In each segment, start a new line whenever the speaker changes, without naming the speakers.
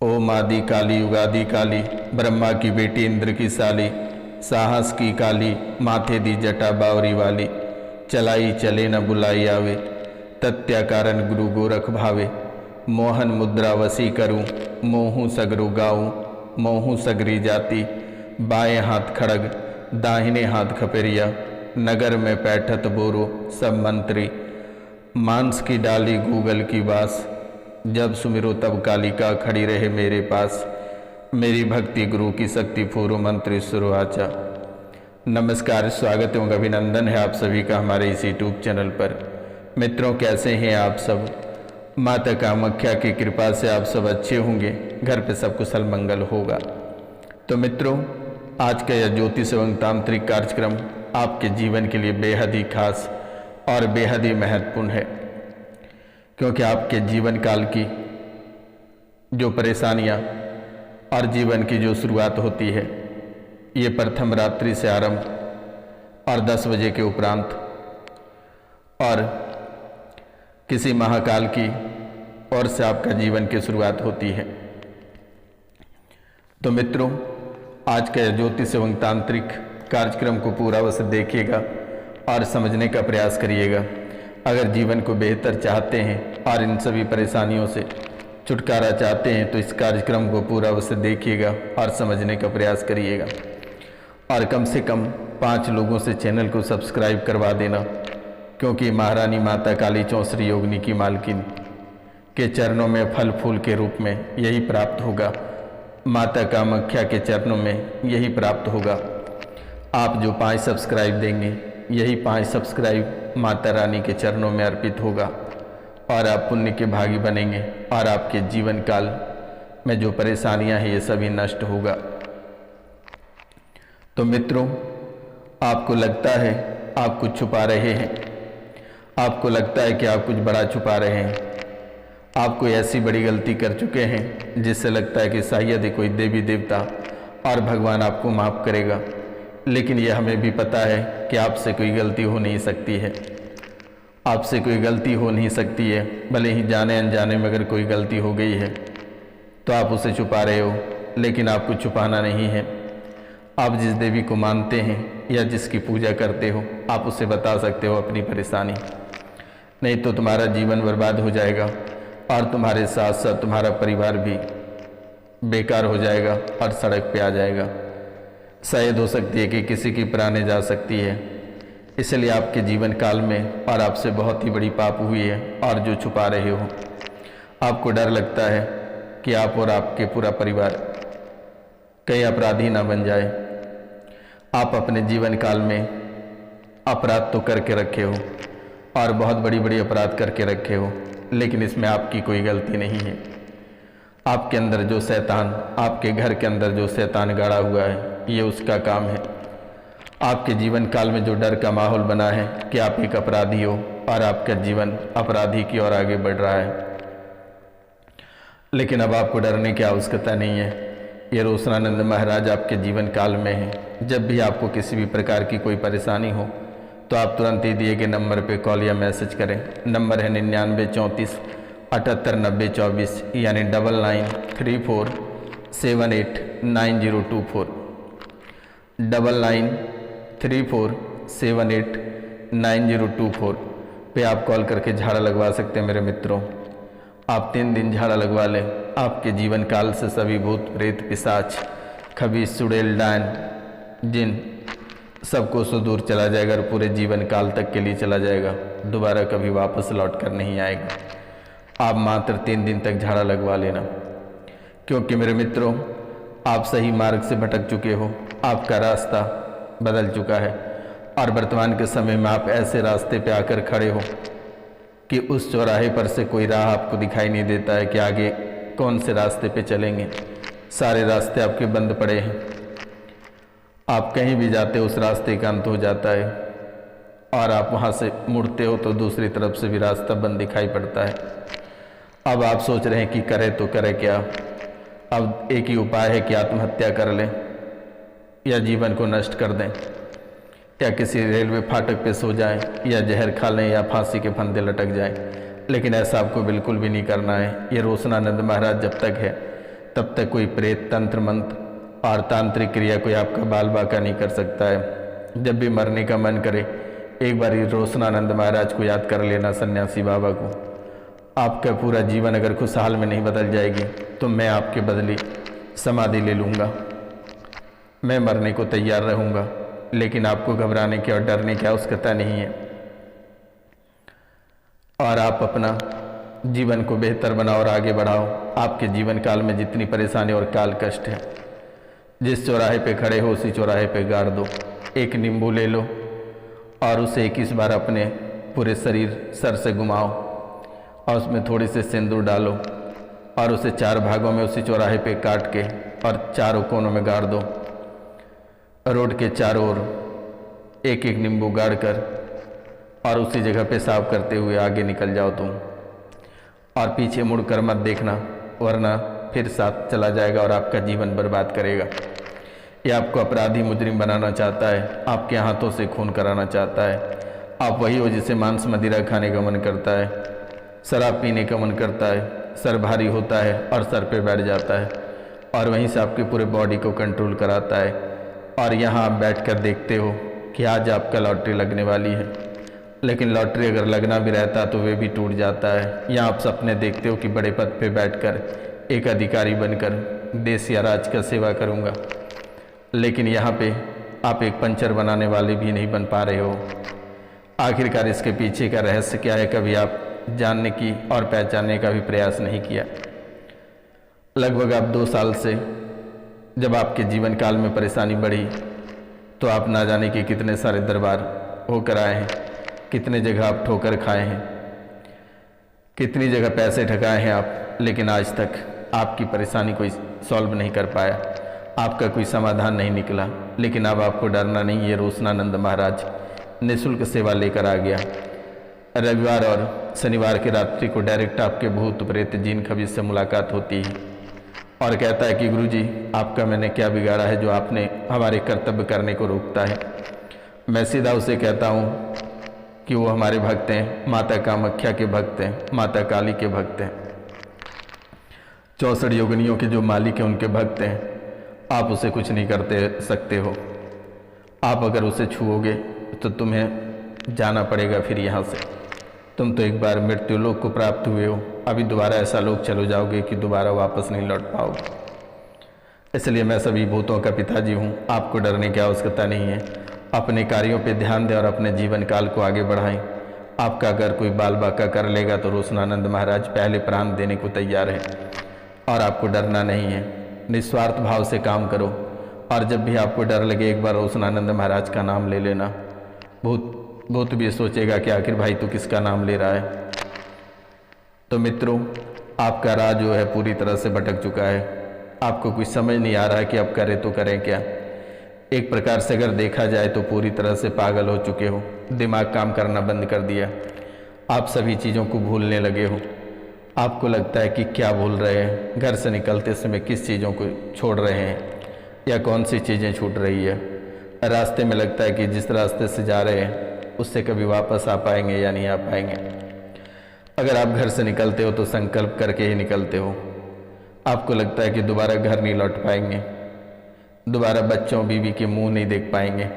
ओम आदि काली युगादि काली, ब्रह्मा की बेटी इंद्र की साली, साहस की काली, माथे दी जटा बावरी वाली, चलाई चले न बुलाई आवे, तत्या कारण गुरु गोरख भावे, मोहन मुद्रा वसी करूं, मोहू सगरु गाऊं, मोहू सगरी जाति, बाएं हाथ खड़ग, दाहिने हाथ खपेरिया, नगर में पैठत बोरो सब मंत्री, मांस की डाली गूगल की बास, जब सुमिरो तब कालिका खड़ी रहे मेरे पास, मेरी भक्ति गुरु की शक्ति फूरो मंत्री सुरवाचा। नमस्कार, स्वागत एवं अभिनंदन है आप सभी का हमारे इस यूट्यूब चैनल पर। मित्रों, कैसे हैं आप सब? माता कामाख्या की कृपा से आप सब अच्छे होंगे, घर पे सब कुशल मंगल होगा। तो मित्रों, आज का यह ज्योतिष एवं तांत्रिक कार्यक्रम आपके जीवन के लिए बेहद ही खास और बेहद ही महत्वपूर्ण है, क्योंकि आपके जीवन काल की जो परेशानियां और जीवन की जो शुरुआत होती है, ये प्रथम रात्रि से आरंभ और 10 बजे के उपरांत और किसी महाकाल की ओर से आपका जीवन की शुरुआत होती है। तो मित्रों, आज का ज्योतिष एवं तांत्रिक कार्यक्रम को पूरा अवश्य देखिएगा और समझने का प्रयास करिएगा। अगर जीवन को बेहतर चाहते हैं और इन सभी परेशानियों से छुटकारा चाहते हैं तो इस कार्यक्रम को पूरा अवश्य देखिएगा और समझने का प्रयास करिएगा। और कम से कम 5 लोगों से चैनल को सब्सक्राइब करवा देना, क्योंकि महारानी माता काली चौसरी योगिनी की मालकिन के चरणों में फल फूल के रूप में यही प्राप्त होगा। माता कामाख्या के चरणों में यही प्राप्त होगा। आप जो 5 सब्सक्राइब देंगे, यही 5 सब्सक्राइब माता रानी के चरणों में अर्पित होगा और आप पुण्य के भागी बनेंगे और आपके जीवन काल में जो परेशानियां हैं ये सभी नष्ट होगा। तो मित्रों, आपको लगता है आप कुछ छुपा रहे हैं, आपको लगता है कि आप कुछ बड़ा छुपा रहे हैं, आप कोई ऐसी बड़ी गलती कर चुके हैं जिससे लगता है कि शायद ही कोई देवी देवता और भगवान आपको माफ़ करेगा, लेकिन यह हमें भी पता है कि आपसे कोई गलती हो नहीं सकती है। आपसे कोई गलती हो नहीं सकती है, भले ही जाने अनजाने में अगर कोई गलती हो गई है तो आप उसे छुपा रहे हो, लेकिन आपको छुपाना नहीं है। आप जिस देवी को मानते हैं या जिसकी पूजा करते हो, आप उसे बता सकते हो अपनी परेशानी, नहीं तो तुम्हारा जीवन बर्बाद हो जाएगा और तुम्हारे साथ साथ तुम्हारा परिवार भी बेकार हो जाएगा और सड़क पे आ जाएगा। शायद हो सकती है कि किसी की प्राणें जा सकती है। इसलिए आपके जीवन काल में और आपसे बहुत ही बड़ी पाप हुई है और जो छुपा रहे हो, आपको डर लगता है कि आप और आपके पूरा परिवार कहीं अपराधी ना बन जाए। आप अपने जीवन काल में अपराध तो करके रखे हो और बहुत बड़ी बड़ी अपराध करके रखे हो, लेकिन इसमें आपकी कोई गलती नहीं है। आपके अंदर जो शैतान, आपके घर के अंदर जो शैतान गाड़ा हुआ है, ये उसका काम है। आपके जीवन काल में जो डर का माहौल बना है कि आप एक अपराधी हो और आपका जीवन अपराधी की ओर आगे बढ़ रहा है, लेकिन अब आपको डरने की आवश्यकता नहीं है। ये रोशनानंद महाराज आपके जीवन काल में है। जब भी आपको किसी भी प्रकार की कोई परेशानी हो तो आप तुरंत ही दिए गए नंबर पे कॉल या मैसेज करें। नंबर है 9934 7890 24, यानी 9934789024, 9934789024 पे आप कॉल करके झाड़ा लगवा सकते हैं। मेरे मित्रों, आप 3 दिन झाड़ा लगवा लें, आपके जीवन काल से सभी भूत प्रेत पिशाच खबीस चुड़ैल डायन जिन सबको सुदूर चला जाएगा और पूरे जीवन काल तक के लिए चला जाएगा, दोबारा कभी वापस लौट कर नहीं आएगा। आप मात्र 3 दिन तक झाड़ा लगवा लेना, क्योंकि मेरे मित्रों, आप सही मार्ग से भटक चुके हो, आपका रास्ता बदल चुका है और वर्तमान के समय में आप ऐसे रास्ते पे आकर खड़े हो कि उस चौराहे पर से कोई राह आपको दिखाई नहीं देता है कि आगे कौन से रास्ते पे चलेंगे। सारे रास्ते आपके बंद पड़े हैं। आप कहीं भी जाते हो उस रास्ते का अंत हो जाता है और आप वहाँ से मुड़ते हो तो दूसरी तरफ से भी रास्ता बंद दिखाई पड़ता है। अब आप सोच रहे हैं कि करें तो करें क्या। अब एक ही उपाय है कि आत्महत्या कर लें या जीवन को नष्ट कर दें, या किसी रेलवे फाटक पे सो जाएं, या जहर खा लें, या फांसी के फंदे लटक जाएं। लेकिन ऐसा आपको बिल्कुल भी नहीं करना है। ये रोशनानंद महाराज जब तक है तब तक कोई प्रेत, तंत्र मंत्र और तांत्रिक क्रिया कोई आपका बाल बाका नहीं कर सकता है। जब भी मरने का मन करे एक बार रोशनानंद महाराज को याद कर लेना, सन्यासी बाबा को। आपका पूरा जीवन अगर खुशहाल में नहीं बदल जाएगी तो मैं आपके बदले समाधि ले लूँगा। मैं मरने को तैयार रहूँगा, लेकिन आपको घबराने की और डरने की आवश्यकता नहीं है। और आप अपना जीवन को बेहतर बनाओ और आगे बढ़ाओ। आपके जीवन काल में जितनी परेशानी और काल कष्ट है, जिस चौराहे पे खड़े हो उसी चौराहे पे गाड़ दो। एक नींबू ले लो और उसे 21 बार अपने पूरे शरीर सर से घुमाओ और उसमें थोड़ी सी सिंदूर डालो और उसे 4 भागों में उसी चौराहे पे काट के और चारों कोनों में गाड़ दो। रोड के चारों ओर एक एक नींबू गाड़ कर और उसी जगह पेशाब करते हुए आगे निकल जाओ तुम। और पीछे मुड़कर मत देखना, वरना फिर साथ चला जाएगा और आपका जीवन बर्बाद करेगा। ये आपको अपराधी मुजरिम बनाना चाहता है, आपके हाथों से खून कराना चाहता है। आप वही हो जिसे मांस मदिरा खाने का मन करता है, शराब पीने का मन करता है, सर भारी होता है और सर पे बैठ जाता है और वहीं से आपके पूरे बॉडी को कंट्रोल कराता है। और यहाँ आप बैठकर देखते हो कि आज आपका लॉटरी लगने वाली है, लेकिन लॉटरी अगर लगना भी रहता तो वे भी टूट जाता है। यहाँ आप सपने देखते हो कि बड़े पद पे बैठकर एक अधिकारी बनकर देश या राज्य का सेवा करूँगा, लेकिन यहाँ पे आप एक पंचर बनाने वाले भी नहीं बन पा रहे हो। आखिरकार इसके पीछे का रहस्य क्या है, कभी आप जानने की और पहचानने का भी प्रयास नहीं किया। लगभग आप 2 साल से जब आपके जीवन काल में परेशानी बढ़ी तो आप ना जाने कि कितने सारे दरबार होकर आए हैं, कितने जगह आप ठोकर खाए हैं, कितनी जगह पैसे ठगाए हैं आप, लेकिन आज तक आपकी परेशानी कोई सॉल्व नहीं कर पाया, आपका कोई समाधान नहीं निकला। लेकिन अब आपको डरना नहीं, ये रोशनानंद महाराज निःशुल्क सेवा लेकर आ गया। रविवार और शनिवार की रात्रि को डायरेक्ट आपके भूत प्रेत जिन खबीस से मुलाकात होती है और कहता है कि गुरुजी आपका मैंने क्या बिगाड़ा है जो आपने हमारे कर्तव्य करने को रोकता है। मैं सीधा उसे कहता हूँ कि वो हमारे भक्त हैं, माता कामाख्या के भक्त हैं, माता काली के भक्त हैं, 64 योगिनियों के जो मालिक हैं उनके भक्त हैं। आप उसे कुछ नहीं करते सकते हो। आप अगर उसे छुओगे तो तुम्हें जाना पड़ेगा फिर यहाँ से। तुम तो एक बार मृत्यु लोक को प्राप्त हुए हो, अभी दोबारा ऐसा लोक चलो जाओगे कि दोबारा वापस नहीं लौट पाओगे। इसलिए मैं सभी भूतों का पिताजी हूँ, आपको डरने की आवश्यकता नहीं है। अपने कार्यों पे ध्यान दें और अपने जीवन काल को आगे बढ़ाएं। आपका अगर कोई बाल बाका कर लेगा तो रोशनानंद महाराज पहले प्राण देने को तैयार है और आपको डरना नहीं है। निस्वार्थ भाव से काम करो और जब भी आपको डर लगे एक बार रोशनानंद महाराज का नाम ले लेना। भूत भी सोचेगा कि आखिर भाई तू किसका नाम ले रहा है। तो मित्रों, आपका राह जो है पूरी तरह से भटक चुका है। आपको कुछ समझ नहीं आ रहा है कि अब करें तो करें क्या। एक प्रकार से अगर देखा जाए तो पूरी तरह से पागल हो चुके हो, दिमाग काम करना बंद कर दिया। आप सभी चीज़ों को भूलने लगे हो। आपको लगता है कि क्या भूल रहे हैं, घर से निकलते समय किस चीज़ों को छोड़ रहे हैं या कौन सी चीज़ें छूट रही है। रास्ते में लगता है कि जिस रास्ते से जा रहे हैं उससे कभी वापस आ पाएंगे या नहीं आ पाएंगे। अगर आप घर से निकलते हो तो संकल्प करके ही निकलते हो। आपको लगता है कि दोबारा घर नहीं लौट पाएंगे, दोबारा बच्चों बीवी के मुंह नहीं देख पाएंगे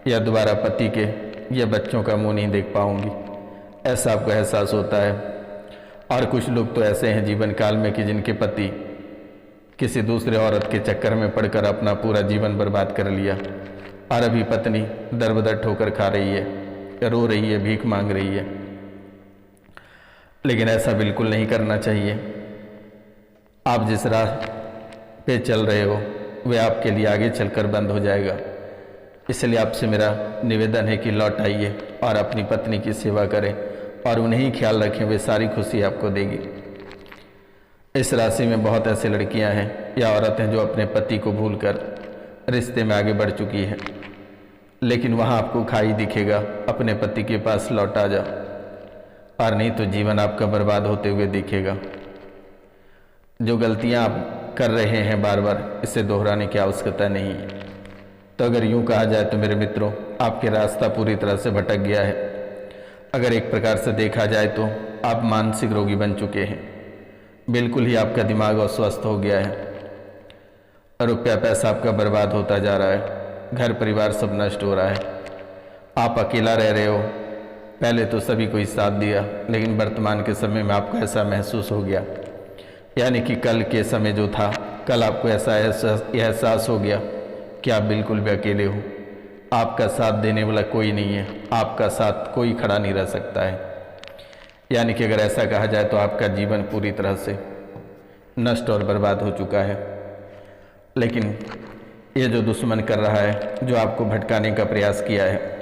या दोबारा पति के या बच्चों का मुंह नहीं देख पाऊंगी, ऐसा आपको एहसास होता है। और कुछ लोग तो ऐसे हैं जीवन काल में कि जिनके पति किसी दूसरे औरत के चक्कर में पड़कर अपना पूरा जीवन बर्बाद कर लिया और अभी पत्नी दर बदर ठोकर खा रही है, रो रही है, भीख मांग रही है। लेकिन ऐसा बिल्कुल नहीं करना चाहिए। आप जिस राह पे चल रहे हो वह आपके लिए आगे चलकर बंद हो जाएगा। इसलिए आपसे मेरा निवेदन है कि लौट आइए और अपनी पत्नी की सेवा करें और उन्हें ही ख्याल रखें, वे सारी खुशी आपको देगी। इस राशि में बहुत ऐसी लड़कियां हैं या औरत हैं जो अपने पति को भूलकर रिश्ते में आगे बढ़ चुकी है, लेकिन वहाँ आपको खाई दिखेगा, अपने पति के पास लौट आ जा, और नहीं तो जीवन आपका बर्बाद होते हुए दिखेगा। जो गलतियाँ आप कर रहे हैं बार बार, इसे दोहराने की आवश्यकता नहीं है। तो अगर यूँ कहा जाए तो मेरे मित्रों, आपके रास्ता पूरी तरह से भटक गया है। अगर एक प्रकार से देखा जाए तो आप मानसिक रोगी बन चुके हैं, बिल्कुल ही आपका दिमाग अस्वस्थ हो गया है। रुपया पैसा आपका बर्बाद होता जा रहा है, घर परिवार सब नष्ट हो रहा है, आप अकेला रह रहे हो। पहले तो सभी को ही साथ दिया, लेकिन वर्तमान के समय में आपको ऐसा महसूस हो गया, यानी कि कल के समय जो था, कल आपको ऐसा एहसास हो गया कि आप बिल्कुल भी अकेले हो, आपका साथ देने वाला कोई नहीं है, आपका साथ कोई खड़ा नहीं रह सकता है। यानी कि अगर ऐसा कहा जाए तो आपका जीवन पूरी तरह से नष्ट और बर्बाद हो चुका है। लेकिन ये जो दुश्मन कर रहा है, जो आपको भटकाने का प्रयास किया है,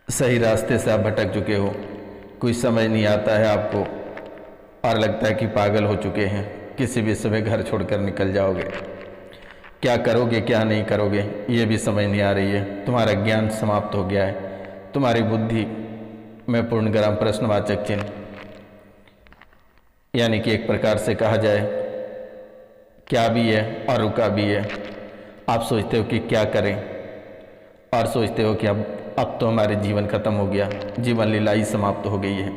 सही रास्ते से आप भटक चुके हो, कोई समझ नहीं आता है आपको और लगता है कि पागल हो चुके हैं, किसी भी समय घर छोड़कर निकल जाओगे। क्या करोगे क्या नहीं करोगे ये भी समझ नहीं आ रही है। तुम्हारा ज्ञान समाप्त हो गया है, तुम्हारी बुद्धि में पूर्णग्राम प्रश्नवाचक चिन्ह, यानी कि एक प्रकार से कहा जाए क्या भी है और रुका भी है। आप सोचते हो कि क्या करें और सोचते हो कि अब तो हमारे जीवन खत्म हो गया, जीवन लीला ही समाप्त हो गई है।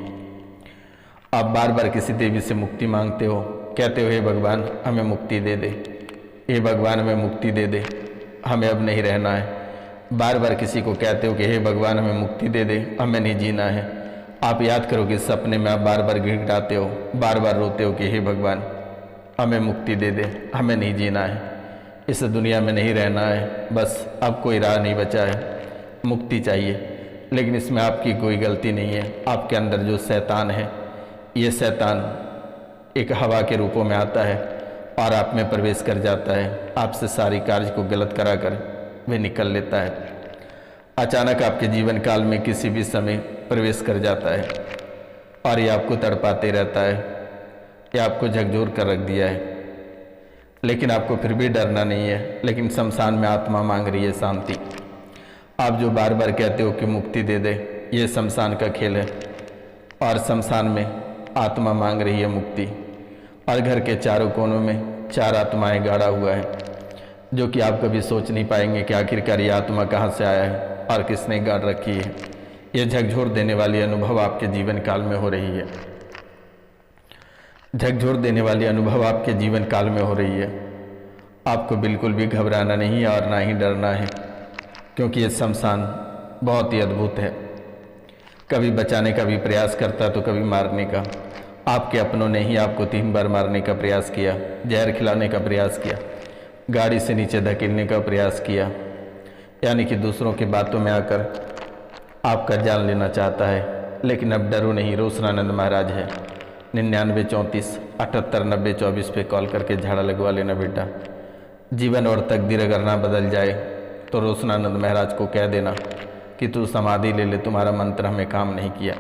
आप बार बार किसी देवी से मुक्ति मांगते हो, कहते हो हे भगवान हमें मुक्ति दे दे, हे भगवान हमें मुक्ति दे दे, हमें अब नहीं रहना है। बार बार किसी को कहते हो कि हे भगवान हमें मुक्ति दे दे, हमें नहीं जीना है। आप याद करो कि सपने में आप बार बार गिड़गिड़ाते हो, बार बार रोते हो कि हे भगवान हमें मुक्ति दे दे, हमें नहीं जीना है, इस दुनिया में नहीं रहना है, बस अब कोई राह नहीं बचा है, मुक्ति चाहिए। लेकिन इसमें आपकी कोई गलती नहीं है। आपके अंदर जो शैतान है, ये शैतान एक हवा के रूपों में आता है और आप में प्रवेश कर जाता है, आपसे सारी कार्य को गलत करा कर वे निकल लेता है। अचानक आपके जीवन काल में किसी भी समय प्रवेश कर जाता है और ये आपको तड़पाते रहता है, ये आपको झकझोर कर रख दिया है। लेकिन आपको फिर भी डरना नहीं है। लेकिन शमशान में आत्मा मांग रही है शांति। आप जो बार बार कहते हो कि मुक्ति दे दे, ये शमशान का खेल है और शमशान में आत्मा मांग रही है मुक्ति। और घर के चारों कोनों में 4 आत्माएं गाड़ा हुआ है, जो कि आप कभी सोच नहीं पाएंगे कि आखिरकार ये आत्मा कहाँ से आया है और किसने गाड़ रखी है। ये झकझोर देने वाली अनुभव आपके जीवन काल में हो रही है, झकझोर देने वाली अनुभव आपके जीवन काल में हो रही है। आपको बिल्कुल भी घबराना नहीं है और ना ही डरना है, क्योंकि ये शमशान बहुत ही अद्भुत है। कभी बचाने का भी प्रयास करता तो कभी मारने का। आपके अपनों ने ही आपको 3 बार मारने का प्रयास किया, जहर खिलाने का प्रयास किया, गाड़ी से नीचे धकेलने का प्रयास किया, यानी कि दूसरों की बातों में आकर आपका जान लेना चाहता है। लेकिन अब डरो नहीं, रोशनानंद महाराज है। 99 34 78 90 24 पे कॉल करके झाड़ा लगवा लेना बेटा। जीवन और तकदीर अगर ना बदल जाए तो रोशनानंद महाराज को कह देना कि तू समाधि ले ले, तुम्हारा मंत्र हमें काम नहीं किया।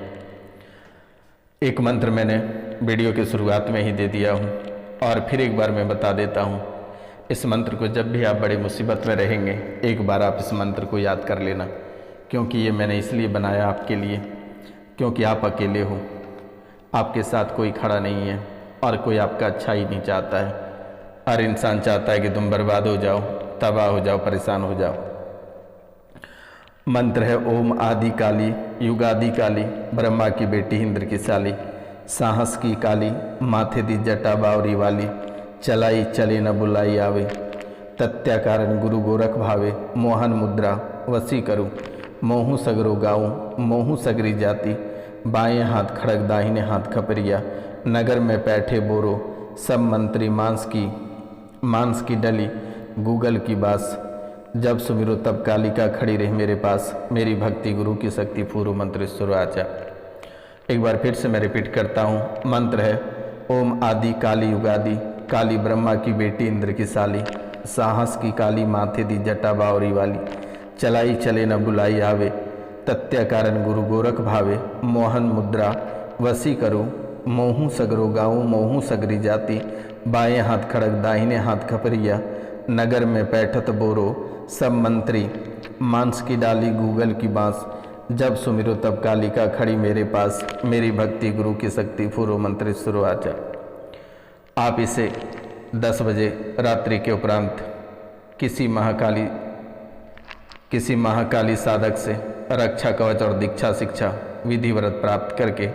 एक मंत्र मैंने वीडियो की शुरुआत में ही दे दिया हूँ और फिर एक बार मैं बता देता हूँ। इस मंत्र को जब भी आप बड़ी मुसीबत में रहेंगे, एक बार आप इस मंत्र को याद कर लेना, क्योंकि ये मैंने इसलिए बनाया आपके लिए, क्योंकि आप अकेले हो, आपके साथ कोई खड़ा नहीं है और कोई आपका अच्छा ही नहीं चाहता है। हर इंसान चाहता है कि तुम बर्बाद हो जाओ, तबाह हो जाओ, परेशान हो जाओ। मंत्र है ओम आदि काली युगादि काली, ब्रह्मा की बेटी इंद्र की साली, साहस की काली माथे दी जटा बावरी वाली, चलाई चले न बुलाई आवे, तत्या कारण गुरु गोरख भावे, मोहन मुद्रा वसी करूँ, मोहू सगरो गाऊँ मोहू सगरी जाति, बाएं हाथ खड़ग दाहिने हाथ खपरिया, नगर में बैठे बोरो सब मंत्री मांस की डली, गूगल की बास, जब सुमिरो तब कालिका खड़ी रही मेरे पास, मेरी भक्ति गुरु की शक्ति पूर्व मंत्र सुर आचा। एक बार फिर से मैं रिपीट करता हूँ। मंत्र है ओम आदि काली युगादि काली, ब्रह्मा की बेटी इंद्र की साली, साहस की काली माथे दी जटा बावरी वाली, चलाई चले न बुलाई आवे, तत्या कारण गुरु गोरख भावे, मोहन मुद्रा वसी करो, मोहू सगरो गाऊँ मोहू सगरी जाति, बाएं हाथ खड़ग दाहिने हाथ खपरिया, नगर में बैठत बोरो सब मंत्री, मांस की डाली गूगल की बांस, जब सुमिरो तब कालिका खड़ी मेरे पास, मेरी भक्ति गुरु की शक्ति पूर्व मंत्र शुरू आचा। आप इसे 10 बजे रात्रि के उपरांत किसी महाकाली साधक से रक्षा कवच और दीक्षा शिक्षा विधिव्रत प्राप्त करके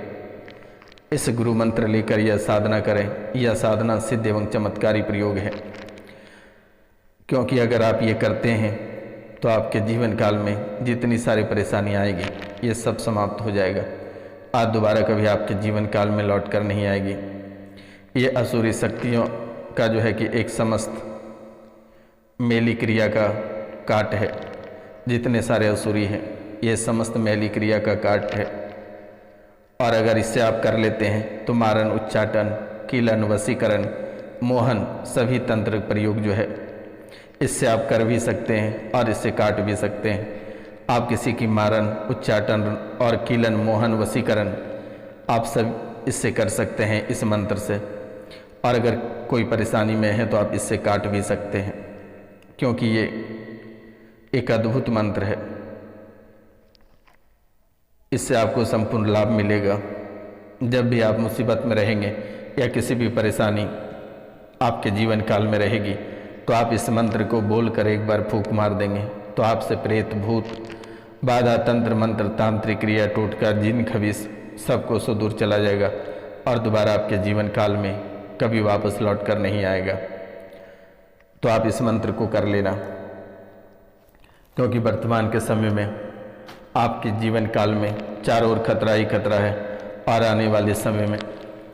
इस गुरु मंत्र लेकर यह साधना करें। यह साधना सिद्ध एवं चमत्कारी प्रयोग है। क्योंकि अगर आप ये करते हैं तो आपके जीवन काल में जितनी सारी परेशानी आएगी ये सब समाप्त हो जाएगा। आज दोबारा कभी आपके जीवन काल में लौट कर नहीं आएगी। ये असुरी शक्तियों का जो है कि एक समस्त मेली क्रिया का काट है। जितने सारे असुरी हैं ये समस्त मेली क्रिया का काट है। और अगर इससे आप कर लेते हैं तो मारन, उच्चाटन, कीलन, वशीकरण, मोहन सभी तंत्र प्रयोग जो है इससे आप कर भी सकते हैं और इससे काट भी सकते हैं। आप किसी की मारन, उच्चाटन और कीलन, मोहन, वशीकरण आप सब इससे कर सकते हैं इस मंत्र से। और अगर कोई परेशानी में है तो आप इससे काट भी सकते हैं, क्योंकि ये एक अद्भुत मंत्र है। इससे आपको संपूर्ण लाभ मिलेगा। जब भी आप मुसीबत में रहेंगे या किसी भी परेशानी आपके जीवन काल में रहेगी तो आप इस मंत्र को बोलकर एक बार फूंक मार देंगे तो आपसे प्रेत, भूत, बाधा, तंत्र, मंत्र, तांत्रिक क्रिया, टोटका, जिन, खबीस सबको सो दूर चला जाएगा और दोबारा आपके जीवन काल में कभी वापस लौट कर नहीं आएगा। तो आप इस मंत्र को कर लेना, क्योंकि वर्तमान के समय में आपके जीवन काल में चारों ओर खतरा ही खतरा है और आने वाले समय में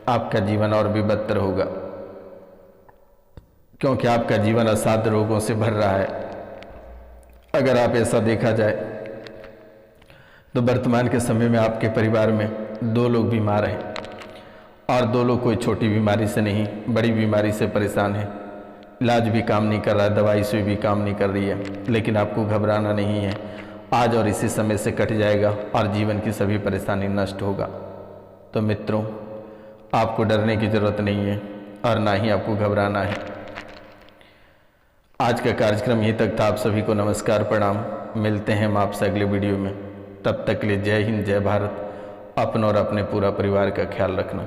आपका जीवन और भी बदतर होगा, क्योंकि आपका जीवन असाध्य रोगों से भर रहा है। अगर आप ऐसा देखा जाए तो वर्तमान के समय में आपके परिवार में 2 लोग बीमार हैं और 2 लोग कोई छोटी बीमारी से नहीं, बड़ी बीमारी से परेशान हैं। इलाज भी काम नहीं कर रहा है, दवाई से भी काम नहीं कर रही है, लेकिन आपको घबराना नहीं है। आज और इसी समय से कट जाएगा और जीवन की सभी परेशानी नष्ट होगा। तो मित्रों, आपको डरने की ज़रूरत नहीं है और ना ही आपको घबराना है। आज का कार्यक्रम यहीं तक था। आप सभी को नमस्कार, प्रणाम। मिलते हैं हम आपसे अगले वीडियो में। तब तक के लिए जय हिंद, जय भारत। अपनों और अपने पूरा परिवार का ख्याल रखना।